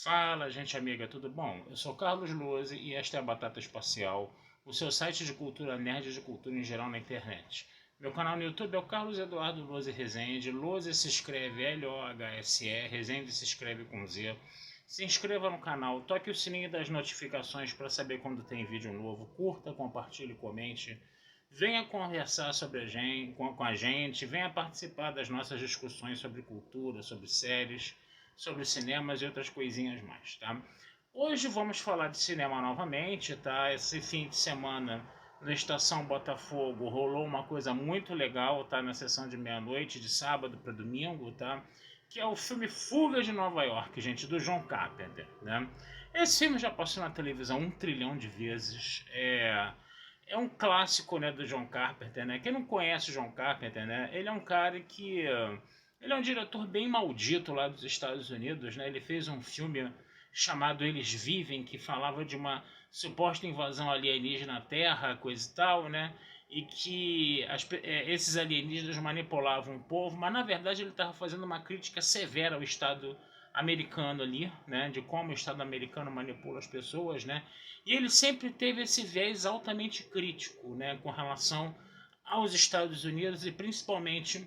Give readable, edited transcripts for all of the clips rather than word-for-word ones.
Fala, gente amiga, tudo bom? Eu sou Carlos Lose e esta é a Batata Espacial, o seu site de cultura nerd e de cultura em geral na internet. Meu canal no YouTube é o Carlos Eduardo Lose Rezende. Lose se escreve L-O-H-S-E, Rezende se escreve com Z. Se inscreva no canal, toque o sininho das notificações para saber quando tem vídeo novo, curta, compartilhe, comente. Venha conversar sobre com a gente, venha participar das nossas discussões sobre cultura, sobre séries, sobre cinemas e outras coisinhas mais, tá? Hoje vamos falar de cinema novamente, tá? Esse fim de semana na Estação Botafogo rolou uma coisa muito legal, tá? Na sessão de meia-noite, de sábado para domingo, tá? Que é o filme Fuga de Nova York, gente, do John Carpenter, né? Esse filme já passou na televisão 1 trilhão de vezes, é um clássico, né, do John Carpenter, né? Quem não conhece o John Carpenter, né? Ele é um cara que ele é um diretor bem maldito lá dos Estados Unidos, né? Ele fez um filme chamado Eles Vivem, que falava de uma suposta invasão alienígena à Terra, coisa e tal, né? E que esses alienígenas manipulavam o povo, mas na verdade ele estava fazendo uma crítica severa ao Estado americano ali, né? De como o Estado americano manipula as pessoas, né? E ele sempre teve esse viés altamente crítico, né? Com relação aos Estados Unidos e principalmente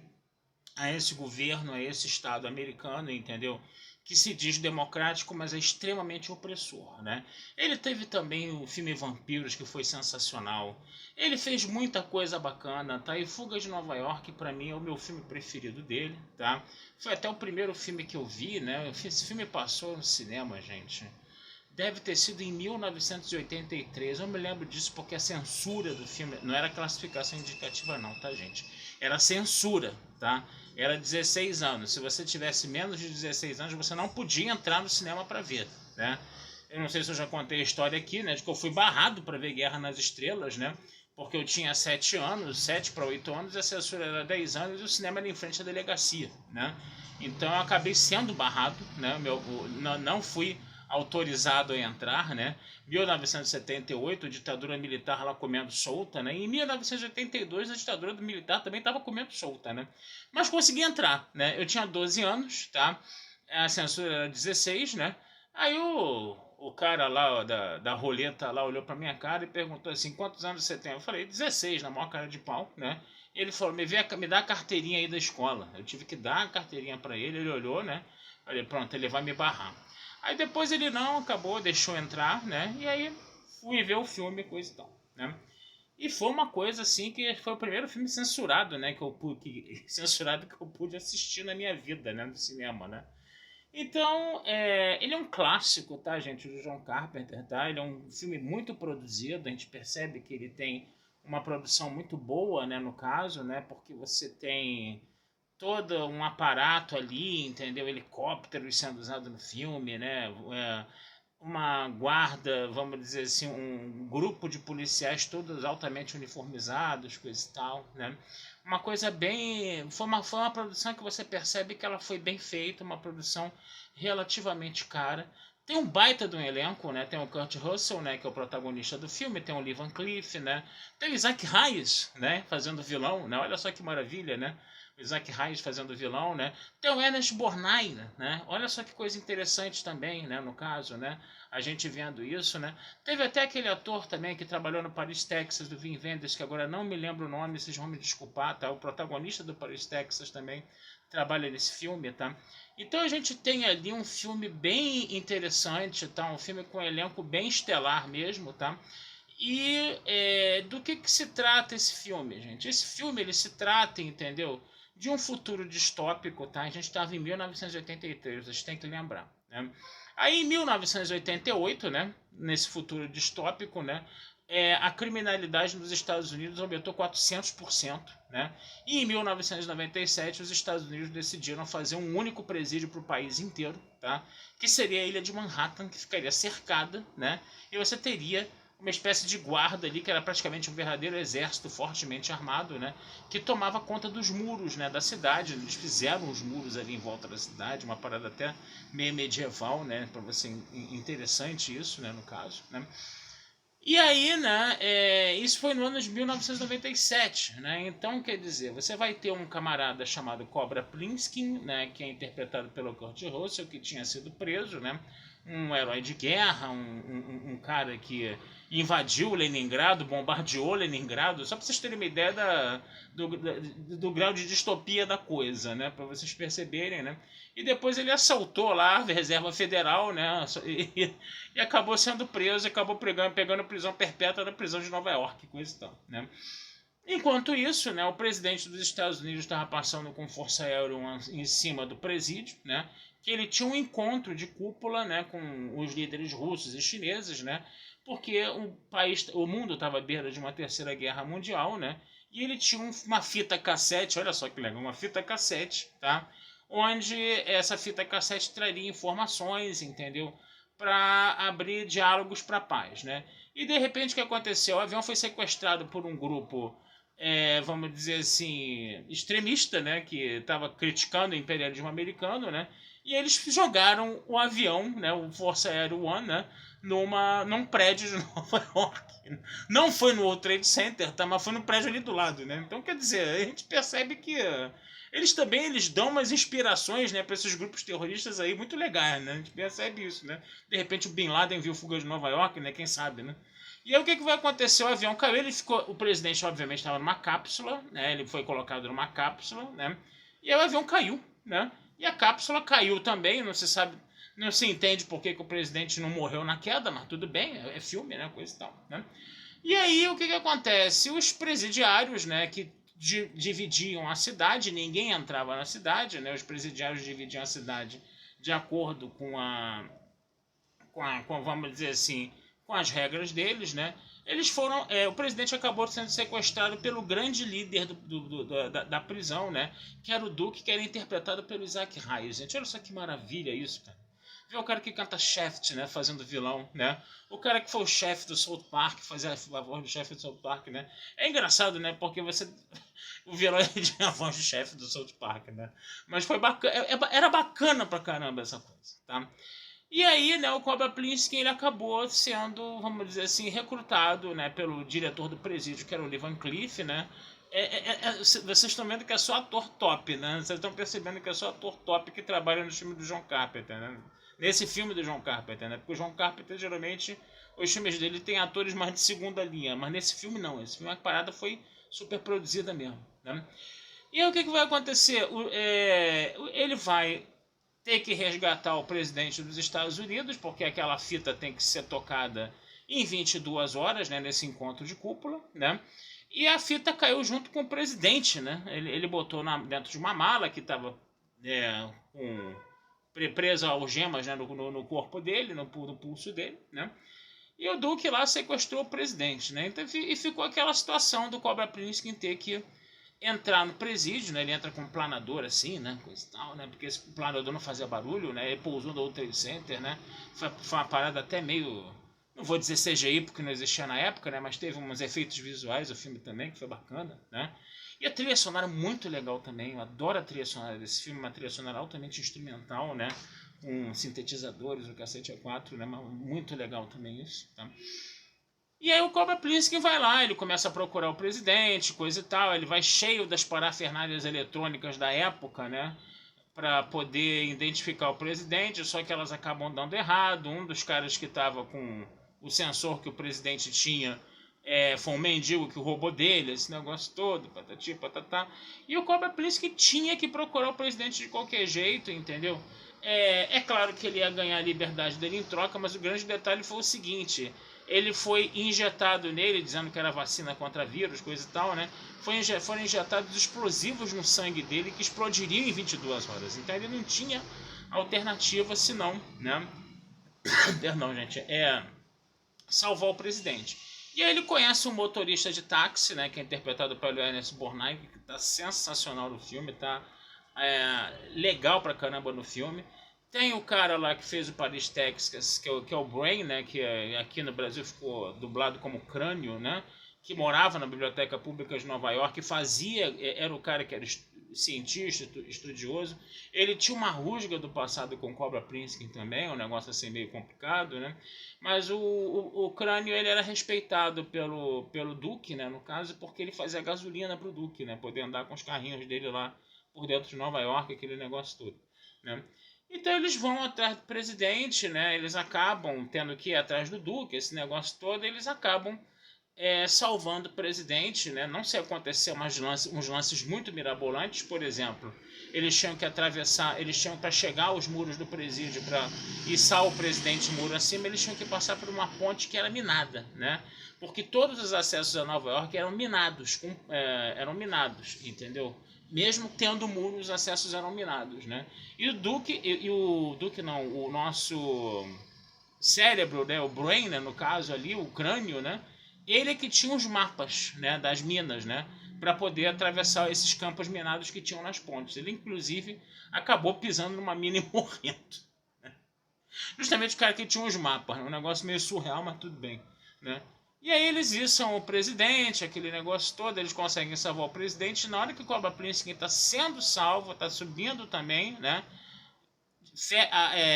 a esse governo, a esse Estado americano, entendeu? Que se diz democrático, mas é extremamente opressor, né? Ele teve também o filme Vampiros, que foi sensacional. Ele fez muita coisa bacana, tá? E Fuga de Nova York, para mim, é o meu filme preferido dele, tá? Foi até o primeiro filme que eu vi, né? Esse filme passou no cinema, gente. Deve ter sido em 1983. Eu me lembro disso porque a censura do filme não era classificação indicativa não, tá, gente? Era censura, tá? Era 16 anos. Se você tivesse menos de 16 anos, você não podia entrar no cinema para ver, né? Eu não sei se eu já contei a história aqui, né, de que eu fui barrado para ver Guerra nas Estrelas, né? Porque eu tinha 7 anos, 7 para 8 anos, a censura era 10 anos e o cinema era em frente à delegacia, né? Então eu acabei sendo barrado, né? Não fui autorizado a entrar, né? 1978, a ditadura militar lá comendo solta, né? E em 1982, a ditadura militar também estava comendo solta, né? Mas consegui entrar, né? Eu tinha 12 anos, tá? A censura era 16, né? Aí o cara lá ó, da roleta lá olhou pra minha cara e perguntou assim, quantos anos você tem? Eu falei, 16, na maior cara de pau, né? Ele falou, me dá a carteirinha aí da escola. Eu tive que dar a carteirinha pra ele olhou, né? Falei, pronto, ele vai me barrar. Aí depois ele não acabou, deixou entrar, né? E aí fui ver o filme, coisa e tal, né? E foi uma coisa assim que foi o primeiro filme censurado, né? Censurado que eu pude assistir na minha vida, né? No cinema, né? Então, ele é um clássico, tá, gente, do John Carpenter, tá? Ele é um filme muito produzido, a gente percebe que ele tem uma produção muito boa, né, no caso, né? Porque você tem todo um aparato ali, entendeu? Helicópteros sendo usado no filme, né? Uma guarda, vamos dizer assim, um grupo de policiais todos altamente uniformizados, coisa e tal, né? Uma coisa bem... foi uma produção que você percebe que ela foi bem feita, uma produção relativamente cara. Tem um baita de um elenco, né? Tem o Kurt Russell, né? Que é o protagonista do filme. Tem o Lee Van Cleef, né? Tem o Isaac Hayes, né? Fazendo vilão, né? Olha só que maravilha, né? O Isaac Hayes fazendo vilão, né? Tem o Ernest Borgnine, né? Olha só que coisa interessante também, né? No caso, né? A gente vendo isso, né? Teve até aquele ator também que trabalhou no Paris, Texas, do Wim Wenders, que agora não me lembro o nome, vocês vão me desculpar, tá? O protagonista do Paris, Texas também trabalha nesse filme, tá? Então a gente tem ali um filme bem interessante, tá? Um filme com um elenco bem estelar mesmo, tá? E do que se trata esse filme, gente? Esse filme ele se trata, entendeu? De um futuro distópico, tá? A gente estava em 1983, vocês têm que lembrar, né? Aí em 1988, né? Nesse futuro distópico, né? A criminalidade nos Estados Unidos aumentou 400%, né? E em 1997 os Estados Unidos decidiram fazer um único presídio para o país inteiro, tá? Que seria a ilha de Manhattan, que ficaria cercada, né? E você teria uma espécie de guarda ali, que era praticamente um verdadeiro exército fortemente armado, né? Que tomava conta dos muros, né, da cidade. Eles fizeram os muros ali em volta da cidade, uma parada até meio medieval, né? Para você interessante isso, né, no caso, né? E aí, né, isso foi no ano de 1997, né? Então, quer dizer, você vai ter um camarada chamado Cobra Plinsky, né, que é interpretado pelo Kurt Russell, que tinha sido preso, né? um herói de guerra, um cara que invadiu Leningrado, bombardeou Leningrado, só para vocês terem uma ideia do grau de distopia da coisa, né? Para vocês perceberem, né? E depois ele assaltou lá a Reserva Federal, né? E acabou sendo preso, acabou pegando prisão perpétua na prisão de Nova York, coisa e tal, né? Enquanto isso, né, o presidente dos Estados Unidos estava passando com força aérea em cima do presídio, né, que ele tinha um encontro de cúpula, né, com os líderes russos e chineses, né, porque o mundo estava à beira de uma terceira guerra mundial, né, e ele tinha uma fita cassete, olha só que legal, uma fita cassete, tá, onde essa fita cassete traria informações, entendeu, para abrir diálogos para a paz, né. E de repente o que aconteceu? O avião foi sequestrado por um grupo vamos dizer assim, extremista, né, que estava criticando o imperialismo americano, né, e eles jogaram o avião, né, o Força Aérea One, né, num prédio de Nova York. Não foi no World Trade Center, tá, mas foi no prédio ali do lado, né. Então, quer dizer, a gente percebe que eles dão umas inspirações, né, para esses grupos terroristas aí muito legais, né. A gente percebe isso, né. De repente o Bin Laden viu Fuga de Nova York, né, quem sabe, né. E aí o que vai acontecer? O avião caiu, o presidente obviamente estava numa cápsula, né? Ele foi colocado numa cápsula, né? E aí o avião caiu, né? E a cápsula caiu também, não se sabe, não se entende por que o presidente não morreu na queda, mas tudo bem, é filme, né? Coisa e tal, né? E aí o que acontece? Os presidiários, né? Que dividiam a cidade, ninguém entrava na cidade, né? Os presidiários dividiam a cidade de acordo vamos dizer assim, com as regras deles, né? Eles foram, o presidente acabou sendo sequestrado pelo grande líder da prisão, né? Que era o Duque, que era interpretado pelo Isaac Hayes. Gente, olha só que maravilha isso, cara. Vê o cara que canta Shaft, né? Fazendo vilão, né? O cara que foi o chefe do South Park, fazia a voz do chefe do South Park, né? É engraçado, né? Porque o vilão tinha a voz do chefe do South Park, né? Mas foi bacana, era bacana pra caramba essa coisa, tá? E aí, né, o Cobra Plinsky, ele acabou sendo, vamos dizer assim, recrutado, né, pelo diretor do presídio, que era o Lee Van Cleef, né. Vocês estão vendo que é só ator top, né? Vocês estão percebendo que é só ator top que trabalha no filme do John Carpenter, né? Nesse filme do John Carpenter, né? Porque o John Carpenter, geralmente, os filmes dele tem atores mais de segunda linha, mas nesse filme não. Esse filme, a parada foi super produzida mesmo, né? E aí o que vai acontecer? Ele vai ter que resgatar o presidente dos Estados Unidos, porque aquela fita tem que ser tocada em 22 horas, né, nesse encontro de cúpula, né? E a fita caiu junto com o presidente, né? Ele botou dentro de uma mala que estava presa a algemas, né, no corpo dele, no pulso dele, né? E o Duque lá sequestrou o presidente, né? Então, e ficou aquela situação do Cobra Plinsky ter que entrar no presídio, né? Ele entra com um planador assim, né? Coisa e tal, né? Porque esse planador não fazia barulho, né? Ele pousou no World Trade Center, né? Foi uma parada até meio, não vou dizer CGI porque não existia na época, né? Mas teve uns efeitos visuais o filme também, que foi bacana, né? E a trilha sonora muito legal também. Eu adoro a trilha sonora desse filme, uma trilha sonora altamente instrumental, né? Com sintetizadores, o cacete A4, né? Muito legal também isso, tá? E aí o Cobra Plinsky vai lá, ele começa a procurar o presidente, coisa e tal, ele vai cheio das parafernálias eletrônicas da época, né? Para poder identificar o presidente, só que elas acabam dando errado. Um dos caras que estava com o sensor que o presidente tinha foi um mendigo que roubou dele, esse negócio todo, patati, patatá. E o Cobra Plinsky tinha que procurar o presidente de qualquer jeito, entendeu? É claro que ele ia ganhar a liberdade dele em troca, mas o grande detalhe foi o seguinte: ele foi injetado nele, dizendo que era vacina contra vírus, coisa e tal, né? Foram injetados explosivos no sangue dele que explodiriam em 22 horas. Então ele não tinha alternativa senão, né? Perdão, gente, salvar o presidente. E aí ele conhece um motorista de táxi, né? Que é interpretado pelo Ernest Borgnine, que tá sensacional no filme, tá legal pra caramba no filme. Tem o cara lá que fez o Paris, Texas, que é o Brain, né? Que aqui no Brasil ficou dublado como Crânio, né? Que morava na Biblioteca Pública de Nova York e era o cara que era cientista, estudioso. Ele tinha uma rusga do passado com Cobra Plinsky também, um negócio assim meio complicado, né? Mas o Crânio, ele era respeitado pelo Duque, né? No caso, porque ele fazia gasolina pro Duque, né? Poder andar com os carrinhos dele lá por dentro de Nova York, aquele negócio todo, né? Então eles vão atrás do presidente, né? Eles acabam tendo que ir atrás do Duque, esse negócio todo, eles acabam salvando o presidente, né? Não se aconteceu uns lances muito mirabolantes, por exemplo, eles tinham que atravessar, eles tinham para chegar aos muros do presídio, para içar o presidente muro acima, eles tinham que passar por uma ponte que era minada, né? Porque todos os acessos a Nova York eram minados, entendeu? Mesmo tendo muro, os acessos eram minados, né? O nosso cérebro, né, o brain, né, no caso ali, o crânio, né, ele é que tinha os mapas, né, das minas, né, para poder atravessar esses campos minados que tinham nas pontes. Ele, inclusive, acabou pisando numa mina e morrendo. Né? Justamente o cara que tinha os mapas, né, um negócio meio surreal, mas tudo bem, né? E aí eles içam o presidente, aquele negócio todo, eles conseguem salvar o presidente. Na hora que o Cobra Prince está sendo salvo, está subindo também, né?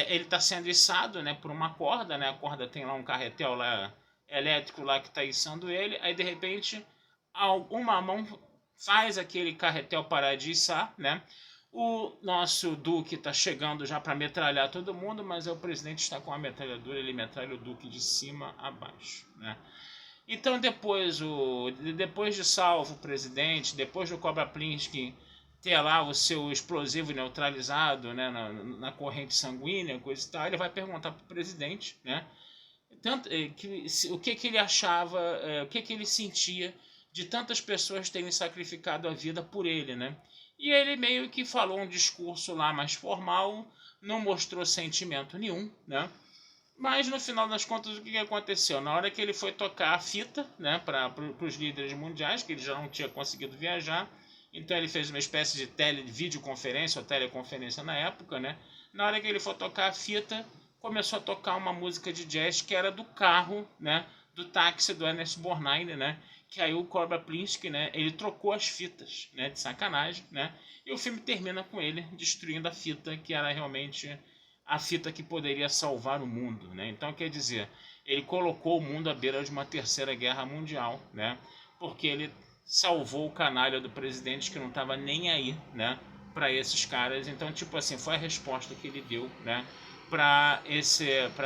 Ele está sendo içado, né, por uma corda, né? A corda tem lá um carretel lá, elétrico lá que está içando ele. Aí de repente uma mão faz aquele carretel parar de içar, né? O nosso Duque está chegando já para metralhar todo mundo, mas o presidente está com a metralhadora, ele metralha o Duque de cima a baixo, né? Então depois de salvo o presidente, depois do Cobra Plinsky ter lá o seu explosivo neutralizado, né, na corrente sanguínea, coisa e tal, ele vai perguntar para o presidente, né, o que ele achava, o que ele sentia de tantas pessoas terem sacrificado a vida por ele, né? E ele meio que falou um discurso lá mais formal, não mostrou sentimento nenhum, né? Mas no final das contas, o que aconteceu? Na hora que ele foi tocar a fita, né, para os líderes mundiais, que ele já não tinha conseguido viajar, então ele fez uma espécie de videoconferência ou teleconferência na época, né? Na hora que ele foi tocar a fita, começou a tocar uma música de jazz que era do carro, né, do táxi do Ernest Borgnine, né? Que aí o Cobra Plinsky, né, ele trocou as fitas, né, de sacanagem, né? E o filme termina com ele destruindo a fita, que era realmente a fita que poderia salvar o mundo, né? Então, quer dizer, ele colocou o mundo à beira de uma terceira guerra mundial, né? Porque ele salvou o canalha do presidente que não estava nem aí, né? Para esses caras. Então, tipo assim, foi a resposta que ele deu, né? Para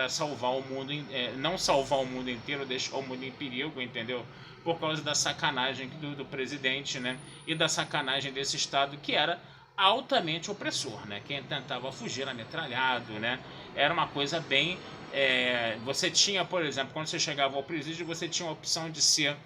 salvar o mundo, não salvar o mundo inteiro, deixar o mundo em perigo, entendeu? Por causa da sacanagem do presidente, né? E da sacanagem desse Estado que era altamente opressor, né? Quem tentava fugir era metralhado, né? Era uma coisa bem... você tinha, por exemplo, quando você chegava ao presídio, você tinha a opção de ser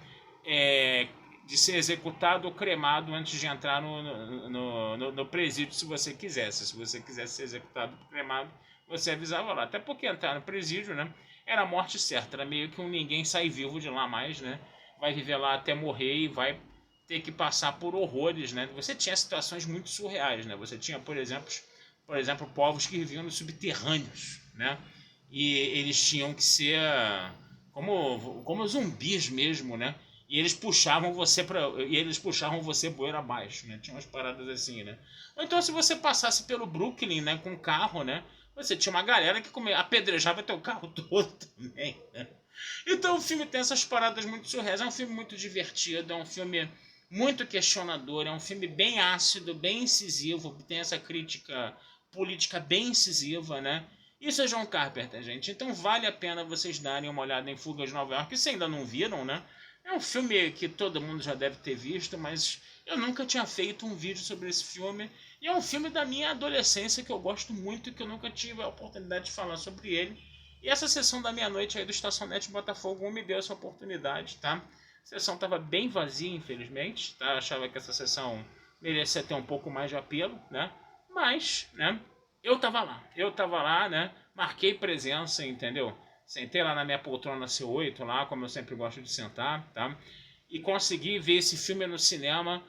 executado ou cremado antes de entrar no presídio, se você quisesse. Se você quisesse ser executado ou cremado, você avisava lá. Até porque entrar no presídio, né, era a morte certa. Era meio que ninguém sai vivo de lá mais, né? Vai viver lá até morrer e vai ter que passar por horrores, né? Você tinha situações muito surreais, né? Você tinha, por exemplo, povos que viviam nos subterrâneos, né? E eles tinham que ser como zumbis mesmo, né? E eles puxavam você poeira abaixo, né? Tinha umas paradas assim, né? Ou então se você passasse pelo Brooklyn, né, com um carro, né? Você tinha uma galera que apedrejava teu carro todo também, né? Então o filme tem essas paradas muito surreais. É um filme muito divertido, é um filme muito questionador, é um filme bem ácido, bem incisivo, tem essa crítica política bem incisiva, né? Isso é John Carpenter, gente. Então vale a pena vocês darem uma olhada em Fuga de Nova York, se ainda não viram, né? É um filme que todo mundo já deve ter visto, mas eu nunca tinha feito um vídeo sobre esse filme. E é um filme da minha adolescência que eu gosto muito e que eu nunca tive a oportunidade de falar sobre ele. E essa sessão da meia-noite aí do Estacionete Botafogo me deu essa oportunidade, tá? A sessão estava bem vazia, infelizmente, tá? Eu achava que essa sessão merecia ter um pouco mais de apelo, né? Mas, né? Eu tava lá, né? Marquei presença, entendeu? Sentei lá na minha poltrona C8, lá, como eu sempre gosto de sentar, tá? E consegui ver esse filme no cinema.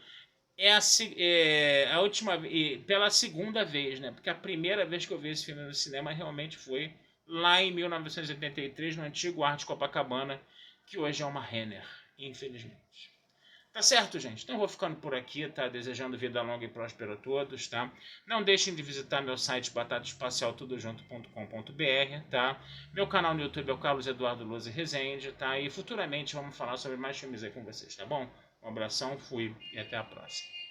A última, pela segunda vez, né? Porque a primeira vez que eu vi esse filme no cinema realmente foi lá em 1983, no antigo Arte Copacabana, que hoje é uma Renner, infelizmente. Tá certo, gente? Então eu vou ficando por aqui, tá? Desejando vida longa e próspera a todos, tá? Não deixem de visitar meu site batataespacialtudojunto.com.br, tá? Meu canal no YouTube é o Carlos Eduardo Lose Rezende, tá? E futuramente vamos falar sobre mais filmes aí com vocês, tá bom? Um abração, fui e até a próxima.